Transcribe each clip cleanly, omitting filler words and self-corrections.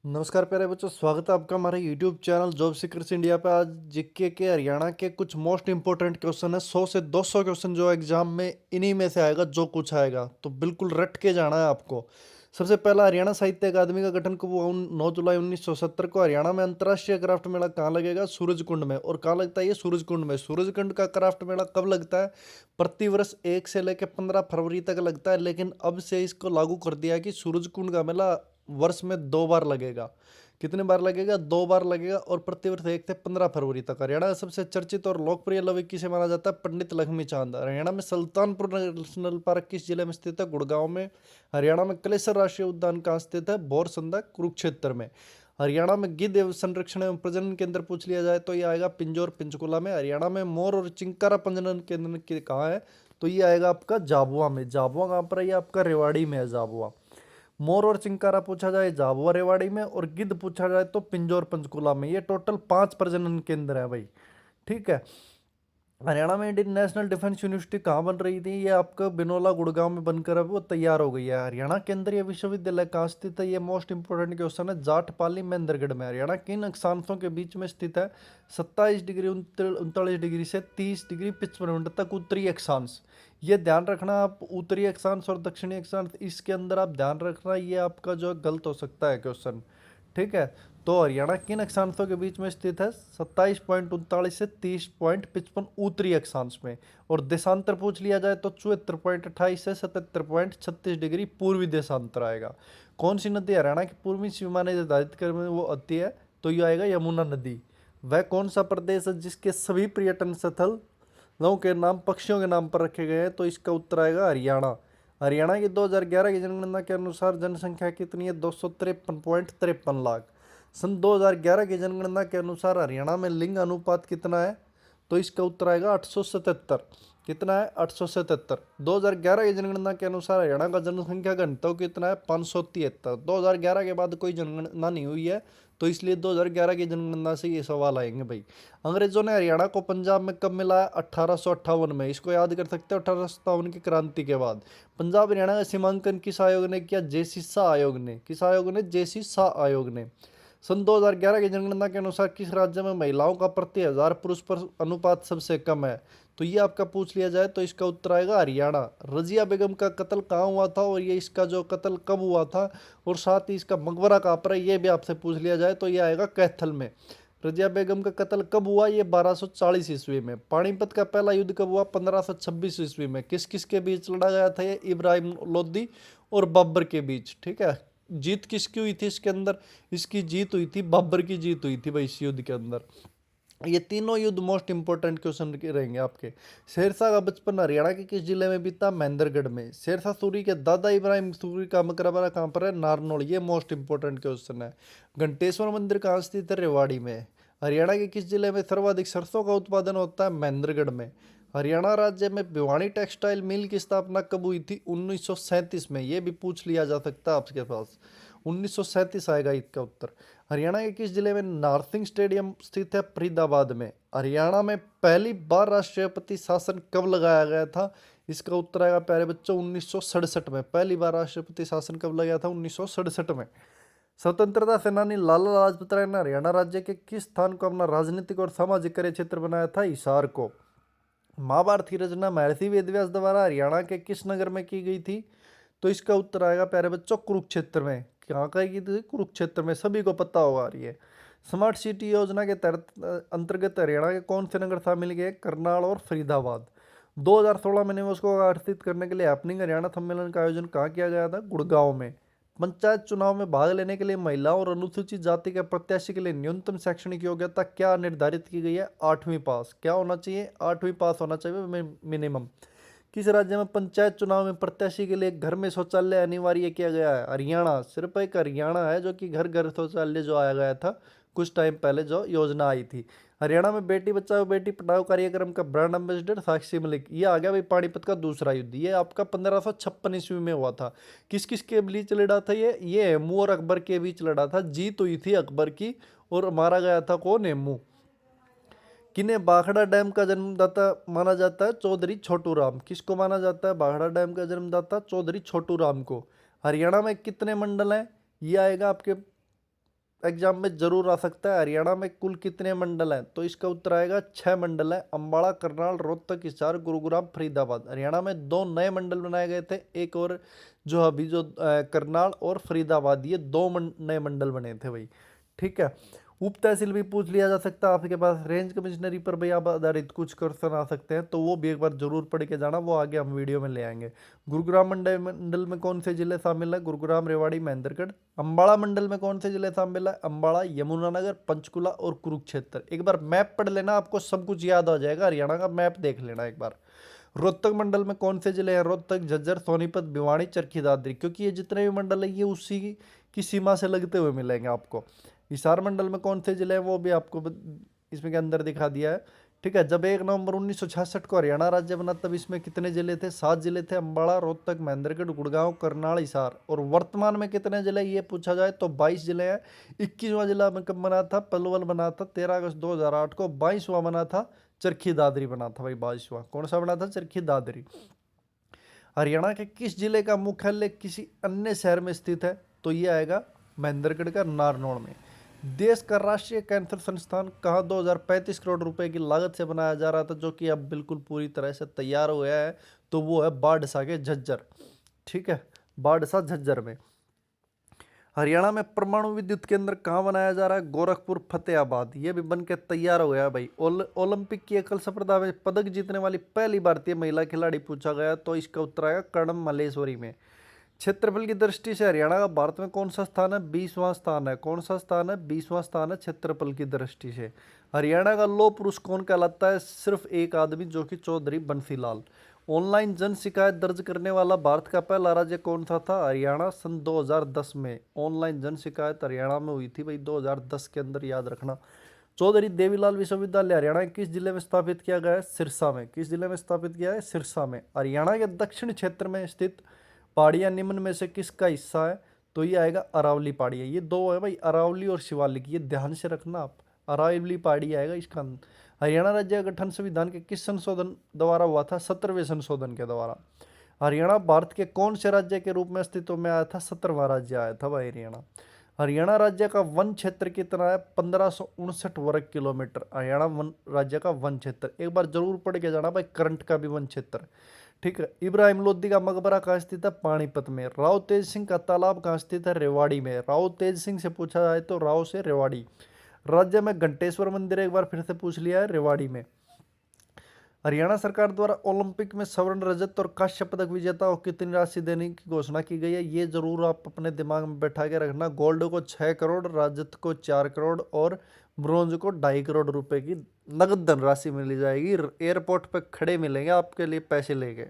नमस्कार प्यारे बच्चों, स्वागत है आपका हमारे YouTube channel job seekers India पे। आज जीके के हरियाणा के कुछ मोस्ट इंपॉर्टेंट क्वेश्चन है। 100 से 200 क्वेश्चन जो एग्जाम में इन्हीं में से आएगा, जो कुछ आएगा तो बिल्कुल रट के जाना है आपको। सबसे पहला, हरियाणा साहित्य अकादमी का गठन कब हुआ? 9 जुलाई 1970 को। हरियाणा में अंतर्राष्ट्रीय क्राफ्ट मेला कहाँ लगेगा? सूरजकुंड में। और कहाँ लगता है ये? सूरजकुंड में। सूरजकुंड का क्राफ्ट मेला कब लगता है? प्रतिवर्ष 1 से लेकर 15 फरवरी तक लगता है, लेकिन अब से इसको लागू कर दिया है कि सूरजकुंड का मेला वर्ष में 2 बार लगेगा। कितने बार लगेगा? 2 बार लगेगा, और प्रतिवर्ष 1 से 15 फरवरी तक। हरियाणा का सबसे चर्चित और लोकप्रिय लौह किसे माना जाता है? पंडित लक्ष्मी चांद। हरियाणा में सुल्तानपुर नेशनल पार्क किस जिले में स्थित है? गुड़गांव में। हरियाणा में कलेसर राष्ट्रीय उद्यान कहाँ स्थित है? बोरसंदा, कुरुक्षेत्र में। हरियाणा में गिद्ध एवं संरक्षण एवं प्रजनन केंद्र पूछ लिया जाए तो ये आएगा पिंजौर, पंचकुला में। हरियाणा में मोर और चिंकारा प्रजनन केंद्र कहाँ है? तो ये आएगा आपका झाबुआ में। झाबुआ कहाँ पर है? ये आपका रेवाड़ी में है झाबुआ। मोर और चिंकारा पूछा जाए झाबुआ रेवाड़ी में, और गिद्ध पूछा जाए तो पिंजौर पंचकुला में। ये टोटल 5 प्रजनन केंद्र है भाई। ठीक है। हरियाणा में इंडियन नेशनल डिफेंस यूनिवर्सिटी कहाँ बन रही थी? ये आपका बिनोला गुड़गांव में बनकर अब वो तैयार हो गई है। हरियाणा केंद्रीय विश्वविद्यालय कहाँ स्थित है? ये मोस्ट इंपोर्टेंट क्वेश्चन है। जाटपाली महेंद्रगढ़ में। हरियाणा किन अक्षांशों के बीच में स्थित है? 27 डिग्री 39 डिग्री से 30 डिग्री 55 मिनट तक उत्तरी अक्षांश। ये ध्यान रखना आप, उत्तरी अक्षांश और दक्षिणी अक्षांश इसके अंदर आप ध्यान रखना, ये आपका जो गलत हो सकता है क्वेश्चन। ठीक है। तो हरियाणा किन अक्षांशों के बीच में स्थित है? 27.39 से 30.55 उत्तरी अक्षांश में। और देशांतर पूछ लिया जाए तो 74.28 से 77.36 डिग्री पूर्वी देशांतर आएगा। कौन सी नदी हरियाणा की पूर्वी सीमा निर्धारित कर में वो आती है? तो ये आएगा यमुना नदी। वह कौन सा प्रदेश है जिसके सभी पर्यटन स्थल लोगों के नाम पक्षियों के नाम पर रखे गए हैं? तो इसका उत्तर आएगा हरियाणा। हरियाणा की 2011 की जनगणना के अनुसार जनसंख्या कितनी है? 253.53 लाख। सन 2011 की जनगणना के अनुसार हरियाणा में लिंग अनुपात कितना है? तो इसका उत्तर आएगा 877। कितना है? 877। 2011 की जनगणना के अनुसार हरियाणा का जनसंख्या घनत्व कितना है? 573। 2011 के बाद कोई जनगणना नहीं हुई है, तो इसलिए 2011 की जनगणना से ये सवाल आएंगे भाई। अंग्रेजों ने हरियाणा को पंजाब में कब मिलाया? 1858 में। इसको याद कर सकते हो, 1857 की क्रांति के बाद। पंजाब हरियाणा का सीमांकन किस आयोग ने किया? जेसी शाह आयोग ने। किस आयोग ने? जेसी शाह आयोग ने। सन 2011 की जनगणना के अनुसार किस राज्य में महिलाओं का प्रति 1000 पुरुष पर अनुपात सबसे कम है? तो ये आपका पूछ लिया जाए तो इसका उत्तर आएगा हरियाणा। रजिया बेगम का कत्ल कहाँ हुआ था, और ये इसका जो कत्ल कब हुआ था, और साथ ही इसका मकबरा कहाँ पर है, ये भी आपसे पूछ लिया जाए तो ये आएगा कैथल में। रजिया बेगम का कत्ल कब हुआ? ये 1240 ईस्वी में। पानीपत का पहला युद्ध कब हुआ? 1526 ईस्वी में। किस किस के बीच लड़ा गया था? ये इब्राहिम लोदी और बाबर के बीच। ठीक है। जीत किसकी हुई थी इसके अंदर? इसकी जीत हुई थी, बाबर की जीत हुई थी भाई इस युद्ध के अंदर। ये तीनों युद्ध मोस्ट इंपोर्टेंट क्वेश्चन रहेंगे आपके। शेरशाह का बचपन हरियाणा के किस जिले में बीता? महेंद्रगढ़ में। शेरशाह सूरी के दादा इब्राहिम सूरी का मकबरा कहाँ पर है? नारनौल। ये मोस्ट इंपोर्टेंट क्वेश्चन है। घंटेश्वर मंदिर कहाँ स्थित है? रेवाड़ी में। हरियाणा के किस जिले में सर्वाधिक सरसों का उत्पादन होता है? महेंद्रगढ़ में। हरियाणा राज्य में भिवानी टेक्सटाइल मिल की स्थापना कब हुई थी? 1937 में। ये भी पूछ लिया जा सकता है आपके पास। 1937 आएगा इसका उत्तर। हरियाणा के किस जिले में नारसिंह स्टेडियम स्थित है? फरीदाबाद में। हरियाणा में पहली बार राष्ट्रपति शासन कब लगाया गया था? इसका उत्तर आएगा प्यारे बच्चों 1967 में। पहली बार राष्ट्रपति शासन कब लगाया था? 1967 में। स्वतंत्रता सेनानी लाला लाजपत राय ने हरियाणा राज्य के किस स्थान को अपना राजनीतिक और सामाजिक कार्य क्षेत्र बनाया था? हिसार को। महाभारत की रचना महर्षि वेदव्यास द्वारा हरियाणा के किस नगर में की गई थी? तो इसका उत्तर आएगा प्यारे बच्चों कुरुक्षेत्र में। कहाँ का की थी? कुरुक्षेत्र में। सभी को पता होगा ये। स्मार्ट सिटी योजना के तहत अंतर्गत हरियाणा के कौन से नगर शामिल गए? करनाल और फरीदाबाद। 2016 में निवेश को आकर्षित करने के लिए हैपनिंग हरियाणा सम्मेलन का आयोजन कहाँ किया गया था? गुड़गांव में। पंचायत चुनाव में भाग लेने के लिए महिलाओं और अनुसूचित जाति के प्रत्याशी के लिए न्यूनतम शैक्षणिक योग्यता क्या निर्धारित की गई है? 8वीं पास। क्या होना चाहिए? 8वीं पास होना चाहिए मिनिमम। किस राज्य में पंचायत चुनाव में प्रत्याशी के लिए घर में शौचालय अनिवार्य किया गया है? हरियाणा। सिर्फ एक हरियाणा है जो कि घर घर शौचालय जो आया गया था कुछ टाइम पहले, जो योजना आई थी। हरियाणा में बेटी बचाओ बेटी पढ़ाओ कार्यक्रम का ब्रांड एम्बेसडर साक्षी मलिक। ये आ गया भाई पानीपत का दूसरा युद्ध। ये आपका 1556 ईस्वी में हुआ था। किस किस के बीच लड़ा था ये हेमू और अकबर के बीच लड़ा था। जीत हुई थी अकबर की, और मारा गया था कौन? हेमू। किन्हें भाखड़ा डैम का जन्मदाता माना जाता है? चौधरी छोटू राम। किसको माना जाता है भाखड़ा डैम का जन्मदाता? चौधरी छोटू राम को। हरियाणा में कितने मंडल हैं? ये आएगा आपके एग्जाम में जरूर आ सकता है, हरियाणा में कुल कितने मंडल हैं? तो इसका उत्तर आएगा 6 मंडल है, अम्बाड़ा, करनाल, रोहतक, हिसार, गुरुग्राम, फरीदाबाद। हरियाणा में 2 नए मंडल बनाए गए थे, एक और जो अभी जो करनाल और फरीदाबाद, ये 2 नए मंडल बने थे भाई। ठीक है। उप तहसील भी पूछ लिया जा सकता है आपके पास, रेंज कमिश्नरी पर भी आप आधारित कुछ क्वेश्चन आ सकते हैं, तो वो भी एक बार जरूर पढ़ के जाना, वो आगे हम वीडियो में ले आएंगे। गुरुग्राम मंडल में कौन से जिले शामिल है? गुरुग्राम, रेवाड़ी, महेंद्रगढ़। अम्बाड़ा मंडल में कौन से जिले शामिल है? अम्बाड़ा, यमुनानगर, पंचकुला और कुरुक्षेत्र। एक बार मैप पढ़ लेना, आपको सब कुछ याद आ जाएगा, हरियाणा का मैप देख लेना एक बार। रोहतक मंडल में कौन से जिले हैं? रोहतक, झज्जर, सोनीपत, भिवानी, चरखी दादरी। क्योंकि ये जितने भी मंडल है ये उसी की सीमा से लगते हुए मिलेंगे आपको। हिसार मंडल में कौन से जिले हैं वो भी आपको इसमें के अंदर दिखा दिया है। ठीक है। जब 1 नवंबर 1966 को हरियाणा राज्य बना तब इसमें कितने जिले थे? 7 जिले थे, अम्बाड़ा, रोहतक, महेंद्रगढ़, गुड़गांव, करनाल, हिसार। और वर्तमान में कितने जिले ये पूछा जाए तो 22 जिले हैं। 21वां जिला में कब बना था? पलवल बना था 13 अगस्त 2008 को। 22वां बना था चरखी दादरी बना था भाई। 22वां कौन सा बना था? चरखी दादरी। हरियाणा के किस जिले का मुख्यालय किसी अन्य शहर में स्थित है? तो ये आएगा महेंद्रगढ़ का नारनौल में। देश का राष्ट्रीय कैंसर संस्थान कहाँ 2035 करोड़ रुपए की लागत से बनाया जा रहा था, जो कि अब बिल्कुल पूरी तरह से तैयार हो गया है? तो वो है बाढ़सा के झज्जर। ठीक है, बाढ़सा झज्जर में। हरियाणा में परमाणु विद्युत केंद्र कहाँ बनाया जा रहा है? गोरखपुर, फतेहाबाद। ये भी बन के तैयार हो गया भाई। ओलंपिक की एकल स्पर्धा में पदक जीतने वाली पहली भारतीय महिला खिलाड़ी पूछा गया, तो इसका उत्तर आएगा कर्णम मल्लेश्वरी में। क्षेत्रफल की दृष्टि से हरियाणा का भारत में कौन सा स्थान है? 20वां स्थान है। कौन सा स्थान है? 20वां स्थान है क्षेत्रफल की दृष्टि से। हरियाणा का लौह पुरुष कौन कहलाता है? सिर्फ एक आदमी, जो कि चौधरी बंसीलाल। ऑनलाइन जन शिकायत दर्ज करने वाला भारत का पहला राज्य कौन सा था? हरियाणा। सन 2010 में ऑनलाइन जन शिकायत हरियाणा में हुई थी भाई, 2010 के अंदर, याद रखना। चौधरी देवीलाल विश्वविद्यालय हरियाणा के किस जिले में स्थापित किया गया है? सिरसा में। किस जिले में स्थापित किया है? सिरसा में। हरियाणा के दक्षिण क्षेत्र में स्थित पहाड़ियां निम्न में से किसका हिस्सा है? तो ये आएगा अरावली पहाड़ियाँ। ये दो है भाई, अरावली और शिवालिक, ये ध्यान से रखना आप। अरावली पहाड़ी आएगा इसका। हरियाणा राज्य का गठन संविधान के किस संशोधन द्वारा हुआ था? 17वें संशोधन के द्वारा। हरियाणा भारत के कौन से राज्य के रूप में अस्तित्व में आया था? 17वां राज्य आया था भाई हरियाणा। हरियाणा राज्य का वन क्षेत्र कितना है? 1559 वर्ग किलोमीटर। हरियाणा वन राज्य का वन क्षेत्र एक बार जरूर पढ़ के जाना भाई, करंट का भी वन क्षेत्र। ठीक है। इब्राहिम लोदी का मकबरा कहाँ स्थित है? पानीपत में। राव तेज सिंह का तालाब कहाँ स्थित है? रेवाड़ी में। राव तेज सिंह से पूछा जाए तो राव से रेवाड़ी। राज्य में घंटेश्वर मंदिर एक बार फिर से पूछ लिया है, रेवाड़ी में। हरियाणा सरकार द्वारा ओलंपिक में स्वर्ण, रजत और कांस्य पदक विजेताओं को कितनी राशि देने की घोषणा की गई है? ये जरूर आप अपने दिमाग में बैठा के रखना। गोल्ड को 6 करोड़, रजत को 4 करोड़ और ब्रॉन्ज को 2.5 करोड़ रुपए की नगद धनराशि मिली जाएगी। एयरपोर्ट पर खड़े मिलेंगे आपके लिए पैसे लेके,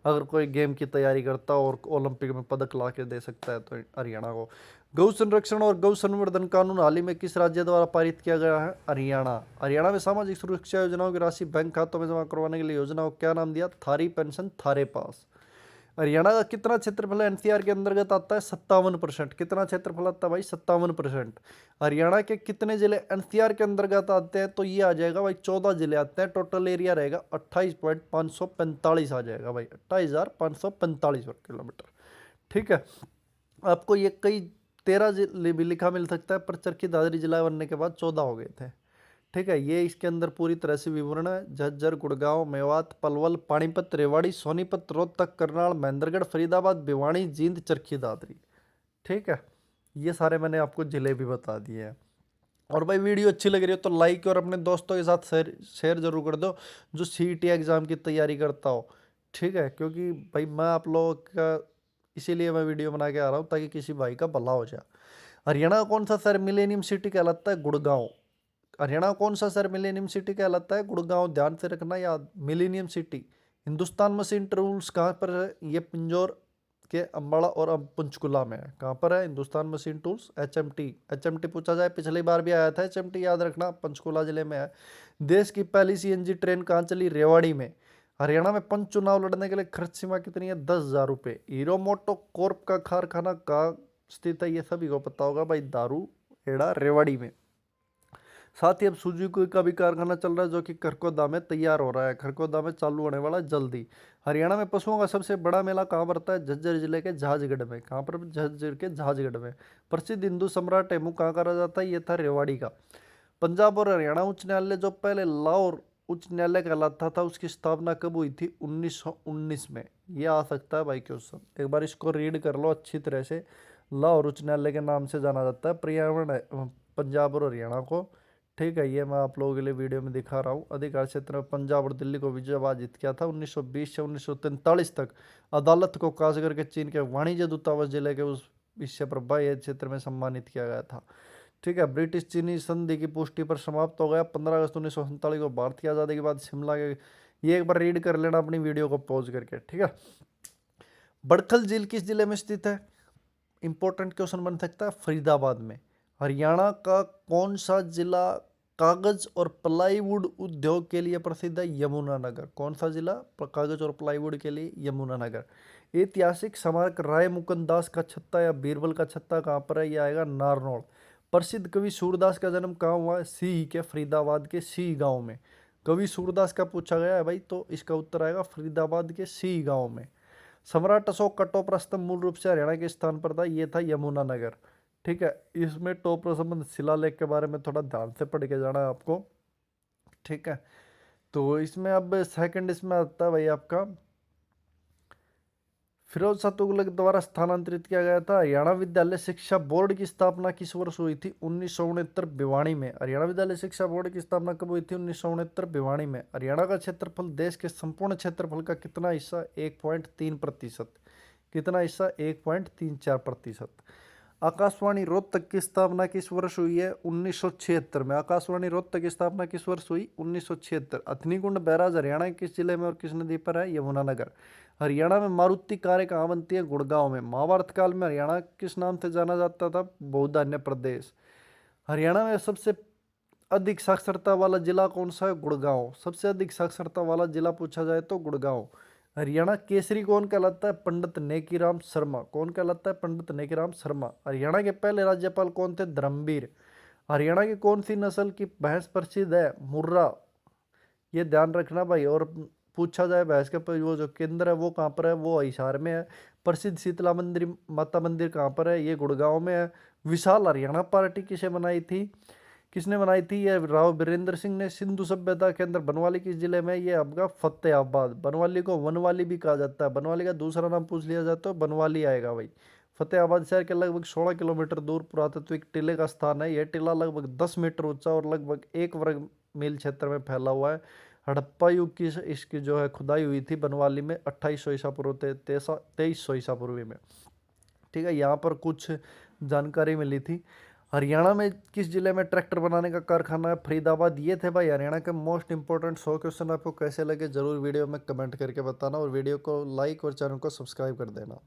अगर कोई गेम की तैयारी करता और ओलंपिक में पदक ला के दे सकता है तो हरियाणा को। गौ संरक्षण और गौ संवर्धन कानून हाल ही में किस राज्य द्वारा पारित किया गया है? हरियाणा। हरियाणा में सामाजिक सुरक्षा योजनाओं की राशि बैंक खातों में जमा करवाने के लिए योजना को क्या नाम दिया? थारी पेंशन थारे पास। हरियाणा का कितना क्षेत्रफल एनसीआर के अंतर्गत आता है? 57%। कितना क्षेत्रफल आता है भाई? 57%। हरियाणा के कितने जिले एनसीआर के अंतर्गत आते हैं? तो ये आ जाएगा भाई 14 जिले आते हैं। टोटल एरिया रहेगा 28.545 आ जाएगा भाई, 28,545 वर्ग किलोमीटर। ठीक है। आपको ये कई 13 जिले भी लिखा मिल सकता है, पर चरखी दादरी जिला बनने के बाद 14 हो गए थे। ठीक है। ये इसके अंदर पूरी तरह से विवरण है। झज्जर, गुड़गांव, मेवात, पलवल, पानीपत, रेवाड़ी, सोनीपत, रोहतक, करनाल, महेंद्रगढ़, फरीदाबाद, भिवानी, जींद, चरखी दादरी। ठीक है। ये सारे मैंने आपको जिले भी बता दिए हैं। और भाई वीडियो अच्छी लग रही हो तो लाइक और अपने दोस्तों के साथ शेयर शेयर जरूर कर दो, जो सीईटी एग्ज़ाम की तैयारी करता हो। ठीक है। क्योंकि भाई मैं आप लोगों का इसीलिए मैं वीडियो बना के आ रहा हूँ, ताकि किसी भाई का भला हो जाए। हरियाणा का कौन सा शहर मिलेनियम सिटी कहलाता है? गुड़गांव। हरियाणा का कौन सा शहर मिलेनियम सिटी कहलाता है? गुड़गांव। ध्यान से रखना याद, millennium city. Hindustan machine tools कहाँ पर है? ये पिंजौर के अम्बाड़ा और अब पंचकुला में है। कहाँ पर है? Hindustan machine tools, HMT. HMT पूछा जाए, पिछली बार भी आया था एचएमटी, याद रखना, पंचकुला जिले में है। देश की पहली सीएनजी ट्रेन कहाँ चली? रेवाड़ी में। हरियाणा में पंच चुनाव लड़ने के लिए खर्च सीमा कितनी है? 10,000 रुपये। हीरो मोटो कॉर्प का कारखाना कहाँ स्थित है? ये सभी को पता होगा भाई, दारू एड़ा, रेवाड़ी में। साथ ही अब सुजुकी का भी कारखाना चल रहा है जो कि खरगोदा में तैयार हो रहा है, खरगोदा में चालू होने वाला है जल्दी। हरियाणा में पशुओं का सबसे बड़ा मेला कहाँ पड़ता है? झज्जर जिले के झाजगढ़ में। कहाँ पर? झज्जर के झाजगढ़ में। प्रसिद्ध हिंदू सम्राट टेमू कहाँ करा जाता है? ये था रेवाड़ी का। पंजाब और हरियाणा उच्च न्यायालय जो पहले लाहौर उच्च न्यायालय कहलाता था, उसकी स्थापना कब हुई थी? 1919 में। ये आ सकता है भाई क्वेश्चन, एक बार इसको रीड कर लो अच्छी तरह से। लाहौर उच्च न्यायालय के नाम से जाना जाता है पर्यावरण पंजाब और हरियाणा को। ठीक है, ये मैं आप लोगों के लिए वीडियो में दिखा रहा हूँ। अधिकार क्षेत्र में पंजाब और दिल्ली को विभाजित किया था 1920 से 1943 तक। अदालत को खास करके चीन के वाणिज्य दूतावास जिले के उस विषय पर बाह्य क्षेत्र में सम्मानित किया गया था। ठीक है, ब्रिटिश चीनी संधि की पुष्टि पर समाप्त हो गया 15 अगस्त 1947 को। भारत की आज़ादी के बाद शिमला के, ये एक बार रीड कर लेना अपनी वीडियो को पॉज करके। ठीक है, बड़खल झील किस जिले में स्थित है? इंपॉर्टेंट क्वेश्चन बन सकता है, फरीदाबाद में। हरियाणा का कौन सा जिला कागज और प्लाईवुड उद्योग के लिए प्रसिद्ध है? यमुनानगर। कौन सा जिला कागज और प्लाईवुड के लिए? यमुनानगर। ऐतिहासिक स्मारक राय मुकुंद दास का छत्ता या बीरबल का छत्ता कहाँ पर है? यह आएगा नारनौल। प्रसिद्ध कवि सूरदास का जन्म कहाँ हुआ है? सी के फरीदाबाद के सी गांव में। कवि सूरदास का पूछा गया है भाई, तो इसका उत्तर आएगा फरीदाबाद के सी गांव में। सम्राट अशोक का टोपरा स्तंभ मूल रूप से हरियाणा के स्थान पर था, ये था यमुनानगर। ठीक है, इसमें टोपरा संबंध शिलालेख के बारे में थोड़ा ध्यान से पढ़ के जाना है आपको। ठीक है, तो इसमें अब सेकंड इसमें आता है भाई आपका, फिरोज शाह तुगलक द्वारा स्थानांतरित किया गया था। हरियाणा विद्यालय शिक्षा बोर्ड की स्थापना किस वर्ष हुई थी? 1969 भिवानी में। हरियाणा विद्यालय शिक्षा बोर्ड की स्थापना कब हुई थी? 1969 भिवानी में। हरियाणा का क्षेत्रफल देश के संपूर्ण क्षेत्रफल का कितना हिस्सा? 1.3%। कितना हिस्सा? 1.34%। आकाशवाणी रोहतक की स्थापना किस वर्ष हुई है? 1976 में। आकाशवाणी रोहतक की स्थापना किस वर्ष हुई? 1976। अथनीकुंड बैराज हरियाणा के किस जिले में और किस नदी पर है? यमुनानगर। हरियाणा में मारुति कारें कहाँ बनती है? गुड़गांव में। महाभारत काल में हरियाणा किस नाम से जाना जाता था? बहुधान्य प्रदेश। हरियाणा में सबसे अधिक साक्षरता वाला जिला कौन सा है? गुड़गांव। सबसे अधिक साक्षरता वाला जिला पूछा जाए तो गुड़गांव। हरियाणा केसरी कौन कहलाता है? पंडित नेकीराम शर्मा। कौन कहलाता है? पंडित नेकीराम शर्मा। हरियाणा के पहले राज्यपाल कौन थे? धर्मवीर। हरियाणा की कौन सी नस्ल की भैंस प्रसिद्ध है? मुर्रा। ये ध्यान रखना भाई। और पूछा जाए भैंस के वो जो केंद्र है वो कहाँ पर है? वो हिसार में है। प्रसिद्ध शीतला मंदिर माता मंदिर कहाँ पर है? ये गुड़गांव में है। विशाल हरियाणा पार्टी किसे बनाई थी? किसने बनाई थी? ये राव बीरेंद्र सिंह ने। सिंधु सभ्यता के अंदर बनवाली किस जिले में? ये आपका फतेहाबाद। बनवाली को वनवाली भी कहा जाता है। बनवाली का दूसरा नाम पूछ लिया जाए तो बनवाली आएगा भाई। फतेहाबाद शहर के लगभग 16 किलोमीटर दूर पुरातत्विक टीले का स्थान है। यह टीला लगभग 10 मीटर ऊंचा और लगभग 1 वर्ग मील क्षेत्र में फैला हुआ है। हड़प्पा युग की इसकी जो है खुदाई हुई थी बनवाली में 2800 ईसा पूर्व 2300 ईसा पूर्व में। ठीक है, यहाँ पर कुछ जानकारी मिली थी। हरियाणा में किस जिले में ट्रैक्टर बनाने का कारखाना है? फरीदाबाद। ये थे भाई हरियाणा के मोस्ट इंपॉर्टेंट 100 क्वेश्चन। आपको कैसे लगे जरूर वीडियो में कमेंट करके बताना और वीडियो को लाइक और चैनल को सब्सक्राइब कर देना।